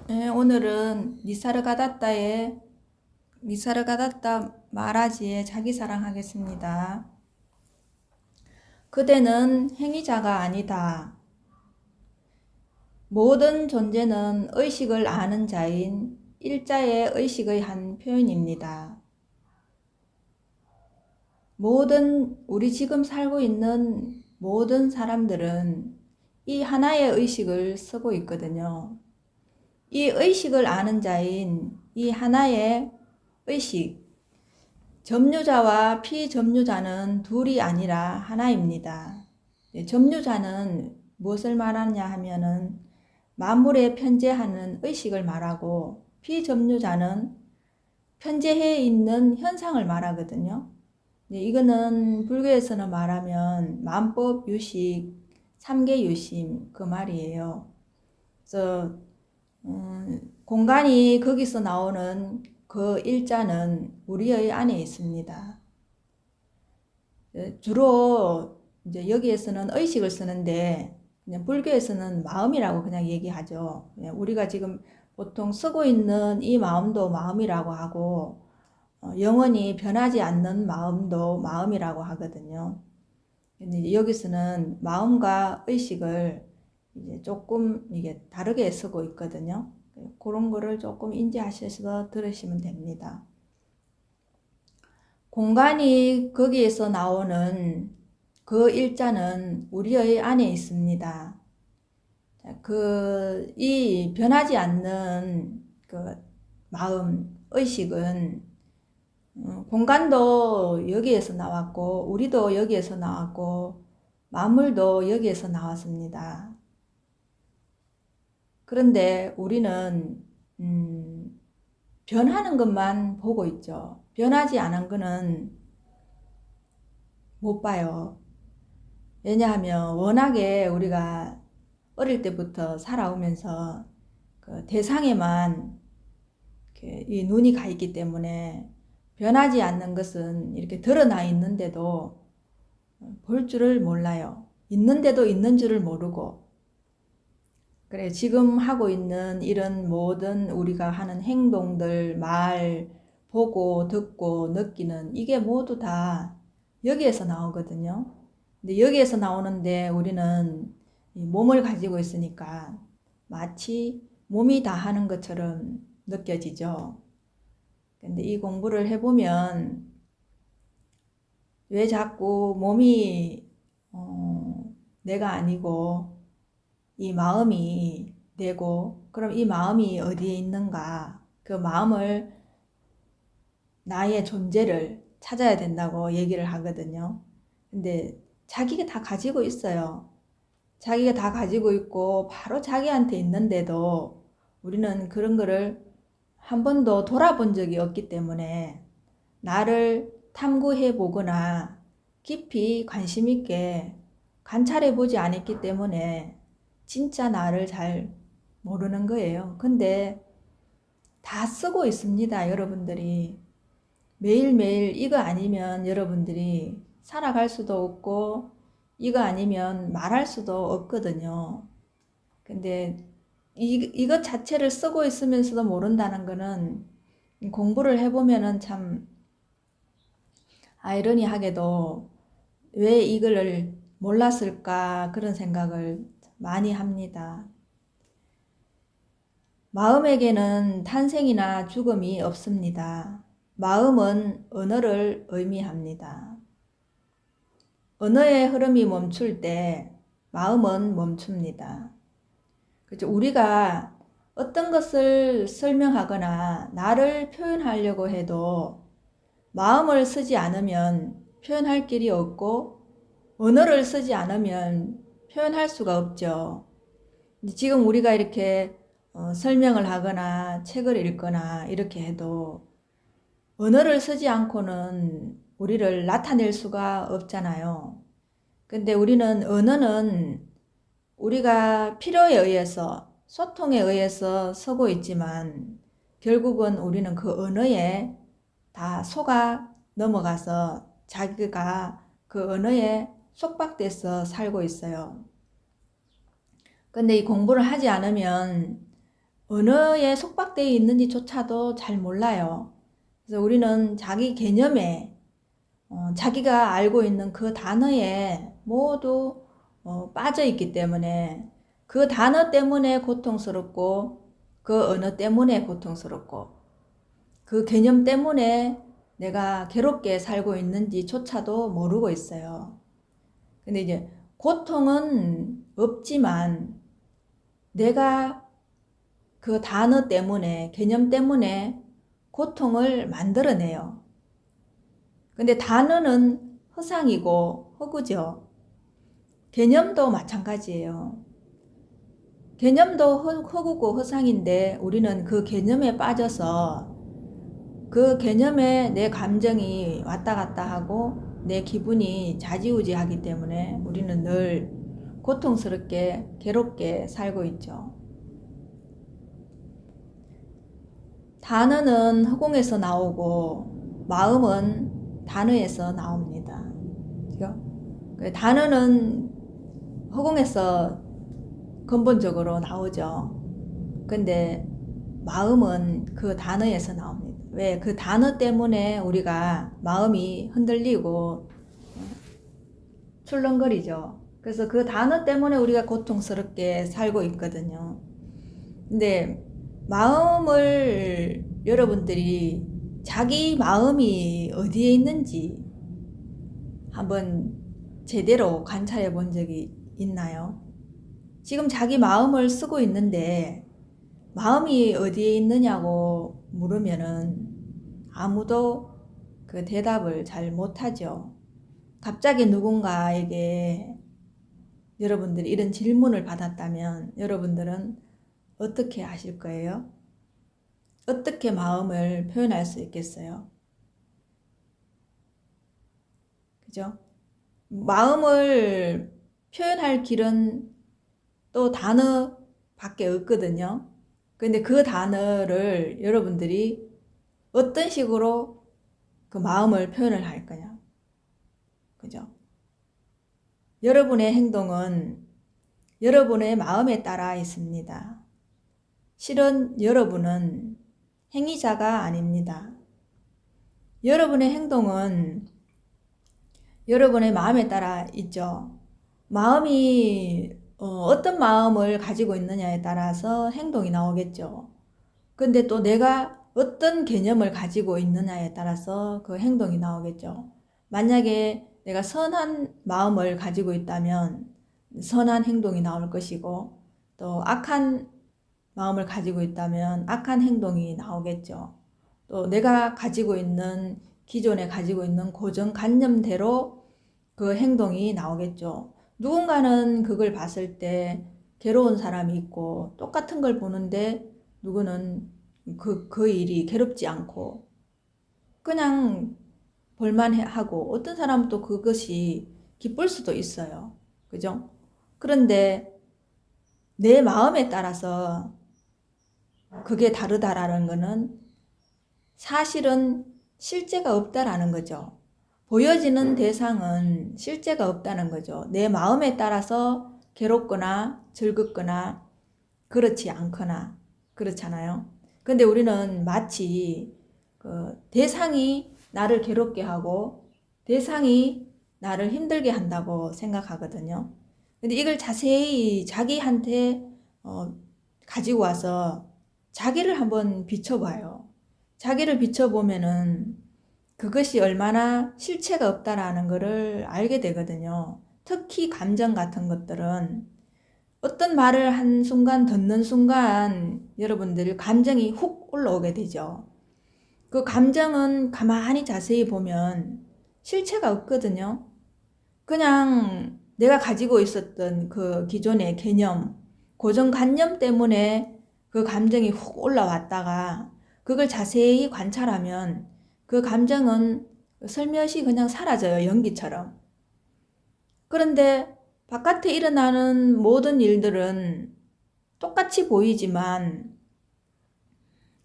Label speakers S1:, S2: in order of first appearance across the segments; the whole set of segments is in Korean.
S1: 네, 오늘은 니사르가다타 마라지의 자기사랑하겠습니다. 그대는 행위자가 아니다. 모든 존재는 의식을 아는 자인 일자의 의식의 한 표현입니다. 우리 지금 살고 있는 모든 사람들은 이 하나의 의식을 쓰고 있거든요. 이 의식을 아는 자인 이 하나의 의식, 점유자와 피점유자는 둘이 아니라 하나입니다. 점유자는 무엇을 말하냐 하면은 만물에 편재하는 의식을 말하고, 피점유자는 편재해 있는 현상을 말하거든요. 이거는 불교에서는 말하면 만법, 유식, 삼계 유심 그 말이에요. 그래서 공간이 거기서 나오는 그 일자는 우리의 안에 있습니다. 주로 이제 여기에서는 의식을 쓰는데 그냥 불교에서는 마음이라고 그냥 얘기하죠. 우리가 지금 보통 쓰고 있는 이 마음도 마음이라고 하고, 영원히 변하지 않는 마음도 마음이라고 하거든요. 근데 여기서는 마음과 의식을 이제 조금 이게 다르게 쓰고 있거든요. 그런 거를 조금 인지하셔서 들으시면 됩니다. 공간이 거기에서 나오는 그 일자는 우리의 안에 있습니다. 이 변하지 않는 그 마음, 의식은 공간도 여기에서 나왔고, 우리도 여기에서 나왔고, 만물도 여기에서 나왔습니다. 그런데 우리는 변하는 것만 보고 있죠. 변하지 않은 것은 못 봐요. 왜냐하면 워낙에 우리가 어릴 때부터 살아오면서 그 대상에만 이 눈이 가 있기 때문에 변하지 않는 것은 이렇게 드러나 있는데도 볼 줄을 몰라요. 있는데도 있는 줄을 모르고. 그래, 지금 하고 있는 이런 모든 우리가 하는 행동들, 말, 보고, 듣고, 느끼는 이게 모두 다 여기에서 나오거든요. 근데 여기에서 나오는데 우리는 이 몸을 가지고 있으니까 마치 몸이 다 하는 것처럼 느껴지죠. 근데 이 공부를 해보면 왜 자꾸 몸이 내가 아니고 이 마음이 내고, 그럼 이 마음이 어디에 있는가? 그 마음을, 나의 존재를 찾아야 된다고 얘기를 하거든요. 근데 자기가 다 가지고 있어요. 자기가 다 가지고 있고 바로 자기한테 있는데도 우리는 그런 거를 한 번도 돌아본 적이 없기 때문에, 나를 탐구해 보거나 깊이 관심 있게 관찰해 보지 않았기 때문에 진짜 나를 잘 모르는 거예요. 근데 다 쓰고 있습니다, 여러분들이. 매일매일 이거 아니면 여러분들이 살아갈 수도 없고, 이거 아니면 말할 수도 없거든요. 근데 이것 자체를 쓰고 있으면서도 모른다는 거는, 공부를 해보면은 참 아이러니하게도 왜 이걸 몰랐을까 그런 생각을 많이 합니다. 마음에게는 탄생이나 죽음이 없습니다. 마음은 언어를 의미합니다. 언어의 흐름이 멈출 때 마음은 멈춥니다. 그렇죠? 우리가 어떤 것을 설명하거나 나를 표현하려고 해도 마음을 쓰지 않으면 표현할 길이 없고, 언어를 쓰지 않으면 표현할 수가 없죠. 지금 우리가 이렇게 설명을 하거나 책을 읽거나 이렇게 해도 언어를 쓰지 않고는 우리를 나타낼 수가 없잖아요. 근데 우리는 언어는 우리가 필요에 의해서, 소통에 의해서 쓰고 있지만 결국은 우리는 그 언어에 다 속아 넘어가서 자기가 그 언어에 속박돼서 살고 있어요. 근데 이 공부를 하지 않으면 언어에 속박되어 있는지조차도 잘 몰라요. 그래서 우리는 자기 개념에 자기가 알고 있는 그 단어에 모두 빠져 있기 때문에 그 단어 때문에 고통스럽고 그 언어 때문에 고통스럽고 그 개념 때문에 내가 괴롭게 살고 있는지조차도 모르고 있어요. 근데 이제 고통은 없지만 내가 그 단어 때문에 개념 때문에 고통을 만들어내요. 근데 단어는 허상이고 허구죠. 개념도 마찬가지예요. 개념도 허구고 허상인데 우리는 그 개념에 빠져서 그 개념에 내 감정이 왔다 갔다 하고 내 기분이 좌지우지하기 때문에 우리는 늘 고통스럽게 괴롭게 살고 있죠. 단어는 허공에서 나오고 마음은 단어에서 나옵니다. 단어는 허공에서 근본적으로 나오죠. 근데 마음은 그 단어에서 나옵니다. 왜? 그 단어 때문에 우리가 마음이 흔들리고 출렁거리죠. 그래서 그 단어 때문에 우리가 고통스럽게 살고 있거든요. 근데 마음을 여러분들이 자기 마음이 어디에 있는지 한번 제대로 관찰해 본 적이 있나요? 지금 자기 마음을 쓰고 있는데 마음이 어디에 있느냐고 물으면은 아무도 그 대답을 잘 못하죠. 갑자기 누군가에게 여러분들이 이런 질문을 받았다면 여러분들은 어떻게 하실 거예요? 어떻게 마음을 표현할 수 있겠어요? 그죠? 마음을 표현할 길은 또 단어밖에 없거든요. 근데 그 단어를 여러분들이 어떤 식으로 그 마음을 표현을 할 거냐. 그죠? 여러분의 행동은 여러분의 마음에 따라 있습니다. 실은 여러분은 행위자가 아닙니다. 여러분의 행동은 여러분의 마음에 따라 있죠. 마음이 어떤 마음을 가지고 있느냐에 따라서 행동이 나오겠죠. 근데 또 내가 어떤 개념을 가지고 있느냐에 따라서 그 행동이 나오겠죠. 만약에 내가 선한 마음을 가지고 있다면 선한 행동이 나올 것이고 또 악한 마음을 가지고 있다면 악한 행동이 나오겠죠. 또 내가 가지고 있는 기존에 가지고 있는 고정관념대로 그 행동이 나오겠죠. 누군가는 그걸 봤을 때 괴로운 사람이 있고 똑같은 걸 보는데 누구는 그 일이 괴롭지 않고 그냥 볼만하고 어떤 사람은 또 그것이 기쁠 수도 있어요. 그죠? 그런데 내 마음에 따라서 그게 다르다라는 거는 사실은 실제가 없다라는 거죠. 보여지는 대상은 실제가 없다는 거죠. 내 마음에 따라서 괴롭거나 즐겁거나 그렇지 않거나 그렇잖아요. 근데 우리는 마치 그 대상이 나를 괴롭게 하고 대상이 나를 힘들게 한다고 생각하거든요. 근데 이걸 자세히 자기한테 가지고 와서 자기를 한번 비춰봐요. 자기를 비춰보면은 그것이 얼마나 실체가 없다라는 것을 알게 되거든요. 특히 감정 같은 것들은 어떤 말을 한 순간 듣는 순간 여러분들 감정이 훅 올라오게 되죠. 그 감정은 가만히 자세히 보면 실체가 없거든요. 그냥 내가 가지고 있었던 그 기존의 개념, 고정관념 때문에 그 감정이 훅 올라왔다가 그걸 자세히 관찰하면 그 감정은 슬며시 그냥 사라져요. 연기처럼. 그런데 바깥에 일어나는 모든 일들은 똑같이 보이지만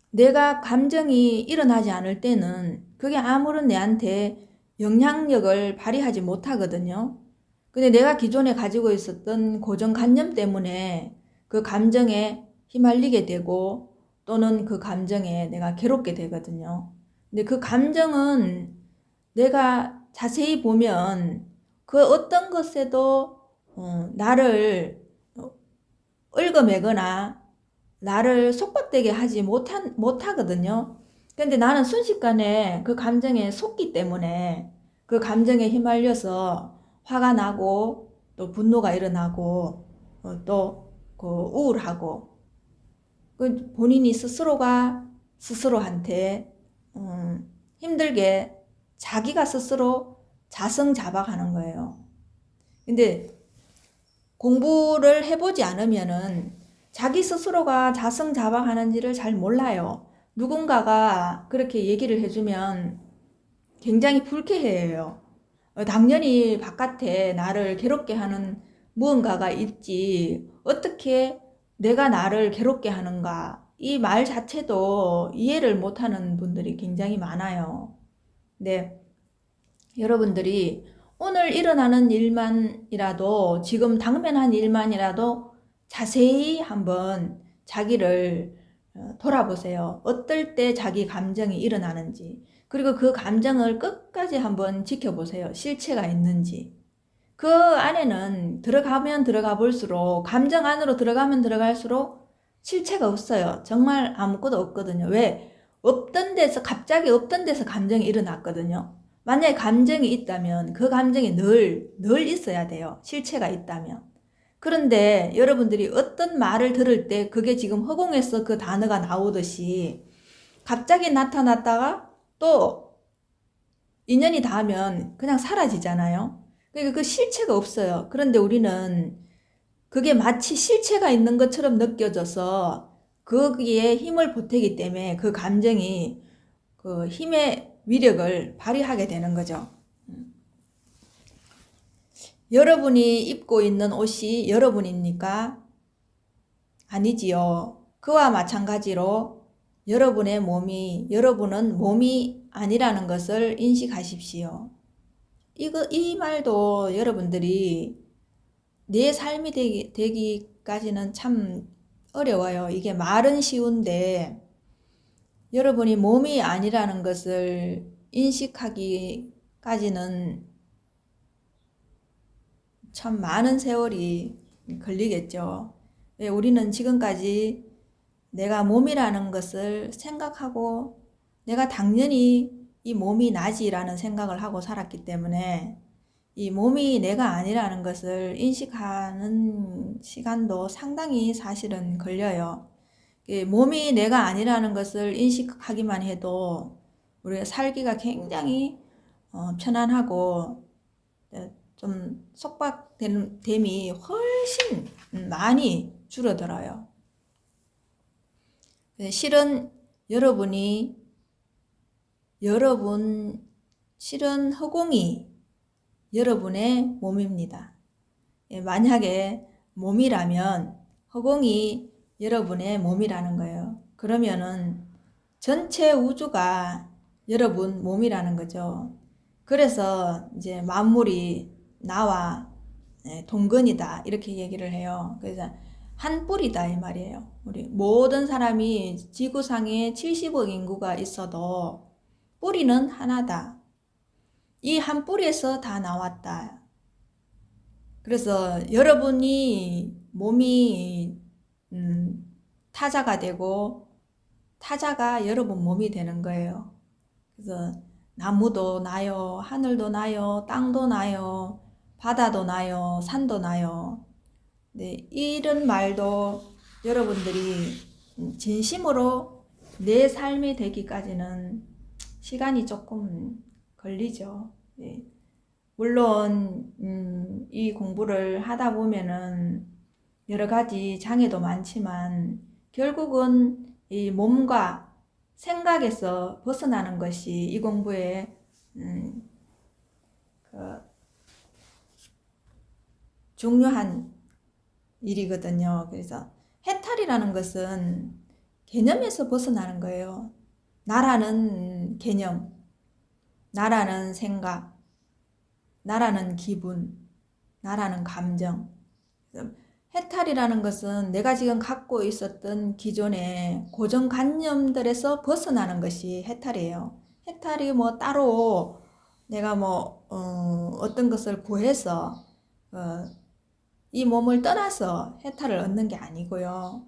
S1: 내가 감정이 일어나지 않을 때는 그게 아무런 내한테 영향력을 발휘하지 못하거든요. 근데 내가 기존에 가지고 있었던 고정관념 때문에 그 감정에 휘말리게 되고 또는 그 감정에 내가 괴롭게 되거든요. 근데 그 감정은 내가 자세히 보면 그 어떤 것에도 나를 얽어매거나 나를 속박되게 하지 못하거든요. 근데 나는 순식간에 그 감정에 속기 때문에 그 감정에 휘말려서 화가 나고 또 분노가 일어나고 또 그 우울하고 그 본인이 스스로가 스스로한테 힘들게 자기가 스스로 자성자박하는 거예요. 근데 공부를 해보지 않으면은 자기 스스로가 자성자박하는지를 잘 몰라요. 누군가가 그렇게 얘기를 해주면 굉장히 불쾌해요. 당연히 바깥에 나를 괴롭게 하는 무언가가 있지 어떻게 내가 나를 괴롭게 하는가, 이 말 자체도 이해를 못하는 분들이 굉장히 많아요. 네, 여러분들이 오늘 일어나는 일만이라도, 지금 당면한 일만이라도 자세히 한번 자기를 돌아보세요. 어떨 때 자기 감정이 일어나는지, 그리고 그 감정을 끝까지 한번 지켜보세요. 실체가 있는지. 그 안에는 들어가면 들어가 볼수록, 감정 안으로 들어가면 들어갈수록 실체가 없어요. 정말 아무것도 없거든요. 왜? 없던 데서, 갑자기 없던 데서 감정이 일어났거든요. 만약에 감정이 있다면 그 감정이 늘 있어야 돼요. 실체가 있다면. 그런데 여러분들이 어떤 말을 들을 때 그게 지금 허공에서 그 단어가 나오듯이 갑자기 나타났다가 또 인연이 닿으면 그냥 사라지잖아요. 그러니까 그 실체가 없어요. 그런데 우리는 그게 마치 실체가 있는 것처럼 느껴져서 거기에 힘을 보태기 때문에 그 감정이 그 힘의 위력을 발휘하게 되는 거죠. 여러분이 입고 있는 옷이 여러분입니까? 아니지요. 그와 마찬가지로 여러분은 몸이 아니라는 것을 인식하십시오. 이 말도 여러분들이 내 삶이 되기까지는 참 어려워요. 이게 말은 쉬운데 여러분이 몸이 아니라는 것을 인식하기까지는 참 많은 세월이 걸리겠죠. 왜 우리는 지금까지 내가 몸이라는 것을 생각하고 내가 당연히 이 몸이 나지라는 생각을 하고 살았기 때문에 이 몸이 내가 아니라는 것을 인식하는 시간도 상당히 사실은 걸려요. 몸이 내가 아니라는 것을 인식하기만 해도 우리가 살기가 굉장히 편안하고 좀 속박됨이 훨씬 많이 줄어들어요. 실은 실은 허공이 여러분의 몸입니다. 만약에 몸이라면 허공이 여러분의 몸이라는 거예요. 그러면은 전체 우주가 여러분 몸이라는 거죠. 그래서 이제 만물이 나와 동근이다 이렇게 얘기를 해요. 그래서 한 뿌리다 이 말이에요. 우리 모든 사람이 지구상에 70억 인구가 있어도 뿌리는 하나다. 이 한 뿌리에서 다 나왔다. 그래서 여러분이 몸이 타자가 되고 타자가 여러분 몸이 되는 거예요. 그래서 나무도 나요, 하늘도 나요, 땅도 나요, 바다도 나요, 산도 나요. 네, 이런 말도 여러분들이 진심으로 내 삶이 되기까지는 시간이 조금 걸리죠. 네. 물론 이 공부를 하다 보면은 여러 가지 장애도 많지만 결국은 이 몸과 생각에서 벗어나는 것이 이 공부의 그 중요한 일이거든요. 그래서 해탈이라는 것은 개념에서 벗어나는 거예요. 나라는 개념, 나라는 생각, 나라는 기분, 나라는 감정. 해탈이라는 것은 내가 지금 갖고 있었던 기존의 고정관념들에서 벗어나는 것이 해탈이에요. 해탈이 뭐 따로 내가 뭐 어떤 것을 구해서 이 몸을 떠나서 해탈을 얻는 게 아니고요.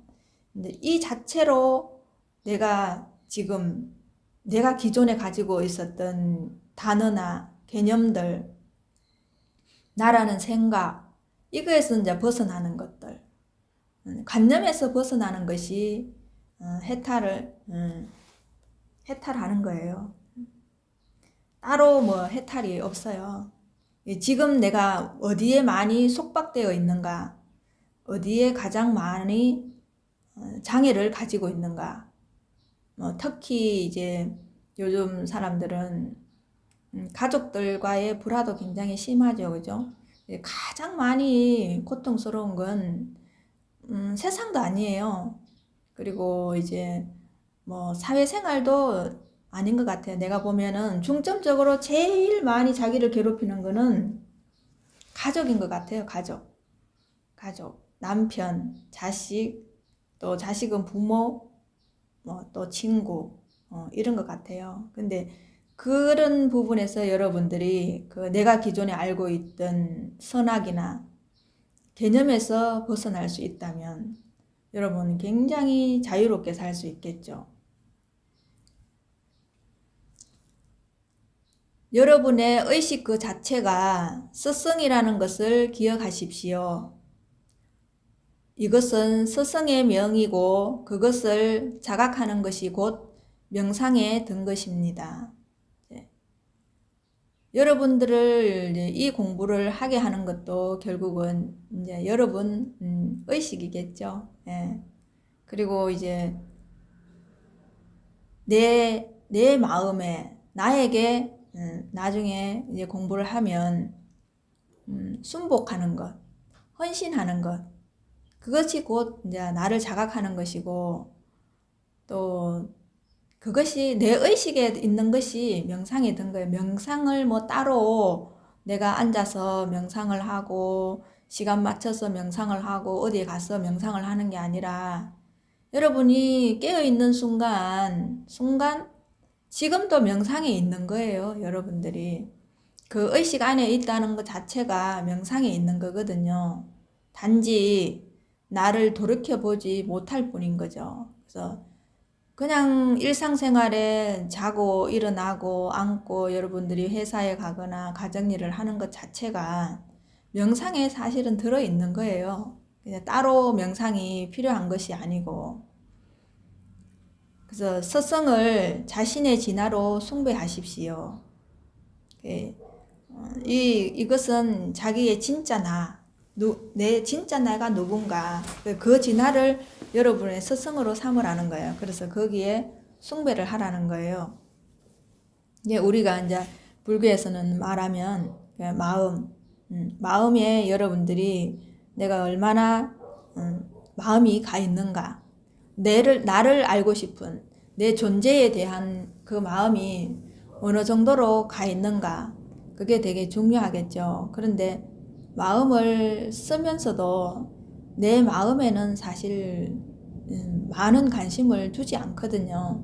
S1: 근데 이 자체로 내가 지금 내가 기존에 가지고 있었던 단어나 개념들, 나라는 생각, 이거에서 이제 벗어나는 것들, 관념에서 벗어나는 것이 해탈하는 거예요. 따로 뭐 해탈이 없어요. 지금 내가 어디에 많이 속박되어 있는가, 어디에 가장 많이 장애를 가지고 있는가. 특히 이제 요즘 사람들은 가족들과의 불화도 굉장히 심하죠, 그죠? 가장 많이 고통스러운 건 세상도 아니에요. 그리고 이제 뭐 사회생활도 아닌 것 같아요. 내가 보면은 중점적으로 제일 많이 자기를 괴롭히는 거는 가족인 것 같아요. 가족, 남편, 자식, 또 자식은 부모, 또 친구, 이런 것 같아요. 근데 그런 부분에서 여러분들이 내가 기존에 알고 있던 선악이나 개념에서 벗어날 수 있다면 여러분은 굉장히 자유롭게 살 수 있겠죠. 여러분의 의식 그 자체가 스승이라는 것을 기억하십시오. 이것은 스승의 명이고 그것을 자각하는 것이 곧 명상에 든 것입니다. 여러분들을 이 공부를 하게 하는 것도 결국은 이제 여러분 의식이겠죠. 예. 그리고 이제 내 마음에 나에게 나중에 이제 공부를 하면 순복하는 것, 헌신하는 것, 그것이 곧 이제 나를 자각하는 것이고, 또 그것이 내 의식에 있는 것이 명상이 든 거예요. 명상을 뭐 따로 내가 앉아서 명상을 하고 시간 맞춰서 명상을 하고 어디에 가서 명상을 하는 게 아니라 여러분이 깨어있는 순간 지금도 명상에 있는 거예요. 여러분들이 그 의식 안에 있다는 것 자체가 명상에 있는 거거든요. 단지 나를 돌이켜보지 못할 뿐인 거죠. 그래서 그냥 일상생활에 자고 일어나고 앉고 여러분들이 회사에 가거나 가정일을 하는 것 자체가 명상에 사실은 들어있는 거예요. 그냥 따로 명상이 필요한 것이 아니고. 그래서 스승을 자신의 진화로 숭배하십시오. 이것은 자기의 진짜 내 진짜 나가 누군가, 그 진화를 여러분의 스승으로 삼으라는 거예요. 그래서 거기에 숭배를 하라는 거예요. 이제 우리가 이제 불교에서는 말하면 마음에 여러분들이 내가 얼마나 마음이 가 있는가, 나를 알고 싶은 내 존재에 대한 그 마음이 어느 정도로 가 있는가, 그게 되게 중요하겠죠. 그런데 마음을 쓰면서도 내 마음에는 사실 많은 관심을 두지 않거든요.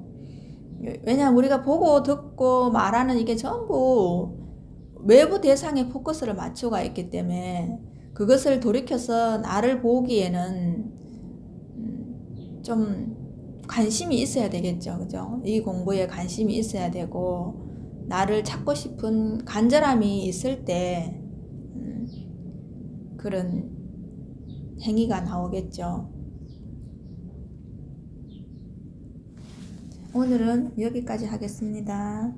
S1: 왜냐하면 우리가 보고 듣고 말하는 이게 전부 외부 대상에 포커스를 맞추고 있기 때문에 그것을 돌이켜서 나를 보기에는 좀 관심이 있어야 되겠죠. 그죠? 이 공부에 관심이 있어야 되고 나를 찾고 싶은 간절함이 있을 때 그런 행위가 나오겠죠. 오늘은 여기까지 하겠습니다.